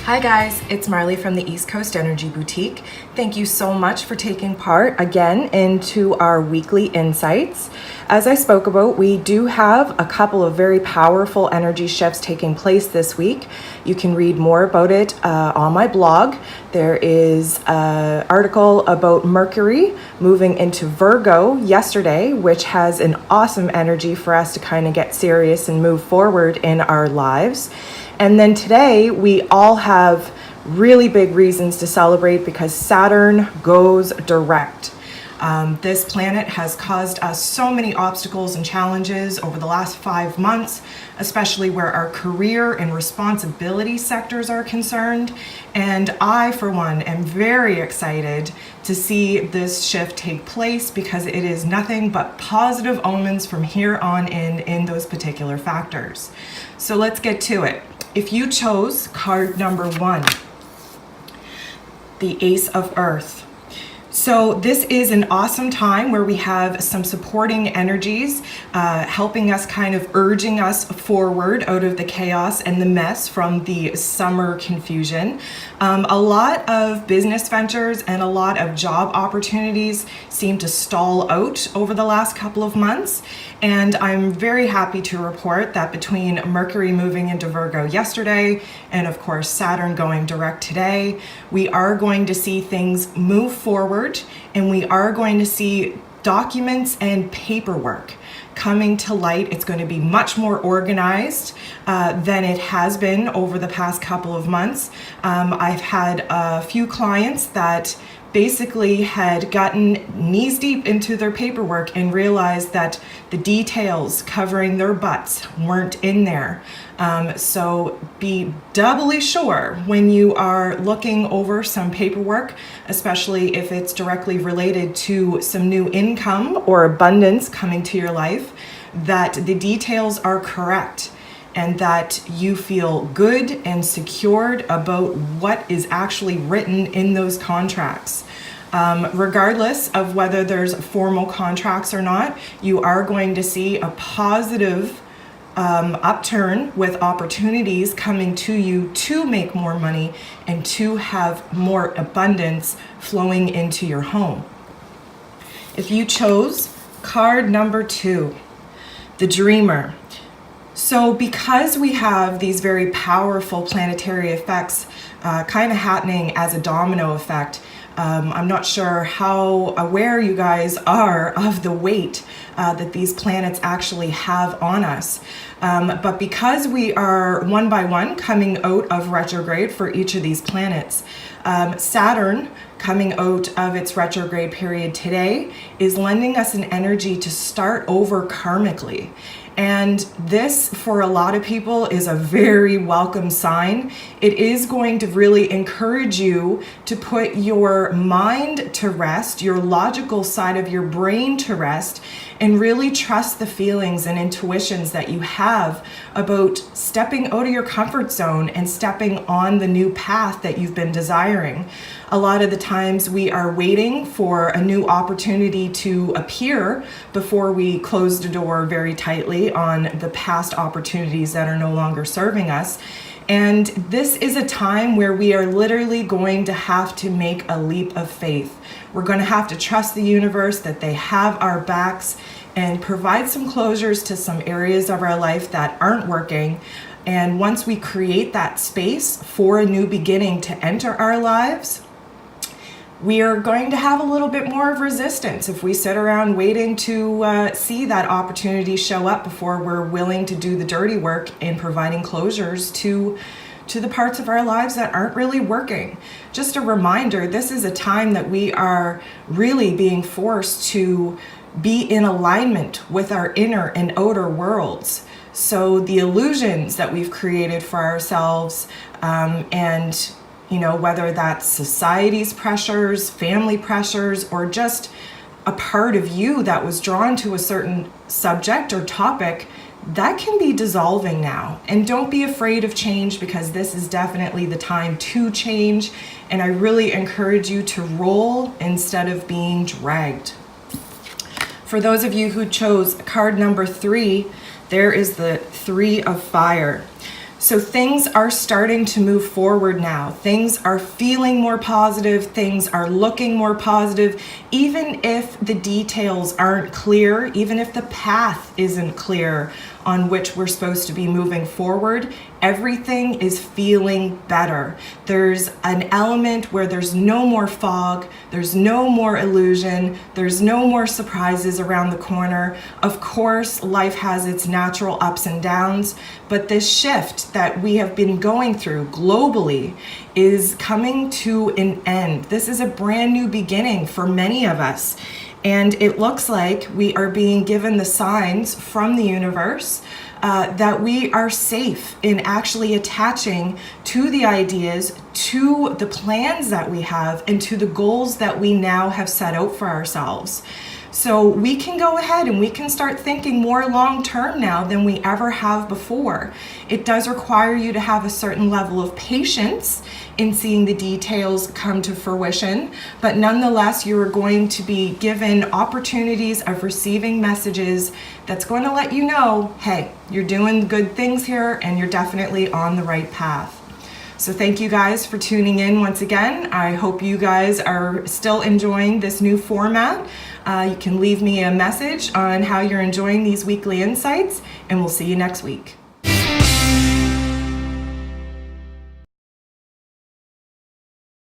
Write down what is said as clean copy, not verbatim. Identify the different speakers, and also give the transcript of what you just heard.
Speaker 1: Hi guys, it's Marley from the East Coast Energy Boutique. Thank you so much for taking part again into our weekly insights. As I spoke about, we do have a couple of very powerful energy shifts taking place this week. You can read more about it on my blog. There is an article about Mercury moving into Virgo yesterday, which has an awesome energy for us to kind of get serious and move forward in our lives. And then today we all have really big reasons to celebrate because Saturn goes direct. This planet has caused us so many obstacles and challenges over the last 5 months, especially where our career and responsibility sectors are concerned. And I, for one, am very excited to see this shift take place because it is nothing but positive omens from here on in those particular factors. So let's get to it. If you chose card number 1, the Ace of Earth. So this is an awesome time where we have some supporting energies helping us, kind of urging us forward out of the chaos and the mess from the summer confusion. A lot of business ventures and a lot of job opportunities seem to stall out over the last couple of months. And I'm very happy to report that between Mercury moving into Virgo yesterday and of course Saturn going direct today, we are going to see things move forward and we are going to see documents and paperwork coming to light. It's going to be much more organized than it has been over the past couple of months. I've had a few clients that basically had gotten knees deep into their paperwork and realized that the details covering their butts weren't in there. So be doubly sure when you are looking over some paperwork, especially if it's directly related to some new income or abundance coming to your life, that the details are correct and that you feel good and secured about what is actually written in those contracts. Regardless of whether there's formal contracts or not, you are going to see a positive upturn with opportunities coming to you to make more money and to have more abundance flowing into your home. If you chose card number 2, the Dreamer. So because we have these very powerful planetary effects kind of happening as a domino effect, I'm not sure how aware you guys are of the weight that these planets actually have on us. But because we are one by one coming out of retrograde for each of these planets, Saturn coming out of its retrograde period today is lending us an energy to start over karmically. And this, for a lot of people, is a very welcome sign. It is going to really encourage you to put your mind to rest, your logical side of your brain to rest, and really trust the feelings and intuitions that you have about stepping out of your comfort zone and stepping on the new path that you've been desiring. A lot of the times we are waiting for a new opportunity to appear before we close the door very tightly on the past opportunities that are no longer serving us. And this is a time where we are literally going to have to make a leap of faith. We're going to have to trust the universe that they have our backs and provide some closures to some areas of our life that aren't working. And once we create that space for a new beginning to enter our lives, we are going to have a little bit more of resistance if we sit around waiting to see that opportunity show up before we're willing to do the dirty work in providing closures to the parts of our lives that aren't really working. Just a reminder, this is a time that we are really being forced to be in alignment with our inner and outer worlds. So the illusions that we've created for ourselves and whether that's society's pressures, family pressures, or just a part of you that was drawn to a certain subject or topic, that can be dissolving now. And don't be afraid of change because this is definitely the time to change. And I really encourage you to roll instead of being dragged. For those of you who chose card number 3, there is the 3 of Fire. So things are starting to move forward now. Things are feeling more positive. Things are looking more positive. Even if the details aren't clear, even if the path isn't clear on which we're supposed to be moving forward, everything is feeling better. There's an element where there's no more fog, there's no more illusion, there's no more surprises around the corner. Of course, life has its natural ups and downs, but this shift that we have been going through globally is coming to an end. This is a brand new beginning for many of us. And it looks like we are being given the signs from the universe that we are safe in actually attaching to the ideas, to the plans that we have, and to the goals that we now have set out for ourselves. So we can go ahead and we can start thinking more long term now than we ever have before. It does require you to have a certain level of patience in seeing the details come to fruition, but nonetheless, you are going to be given opportunities of receiving messages that's going to let you know, hey, you're doing good things here and you're definitely on the right path. So thank you guys for tuning in once again. I hope you guys are still enjoying this new format. You can leave me a message on how you're enjoying these weekly insights, and we'll see you next week.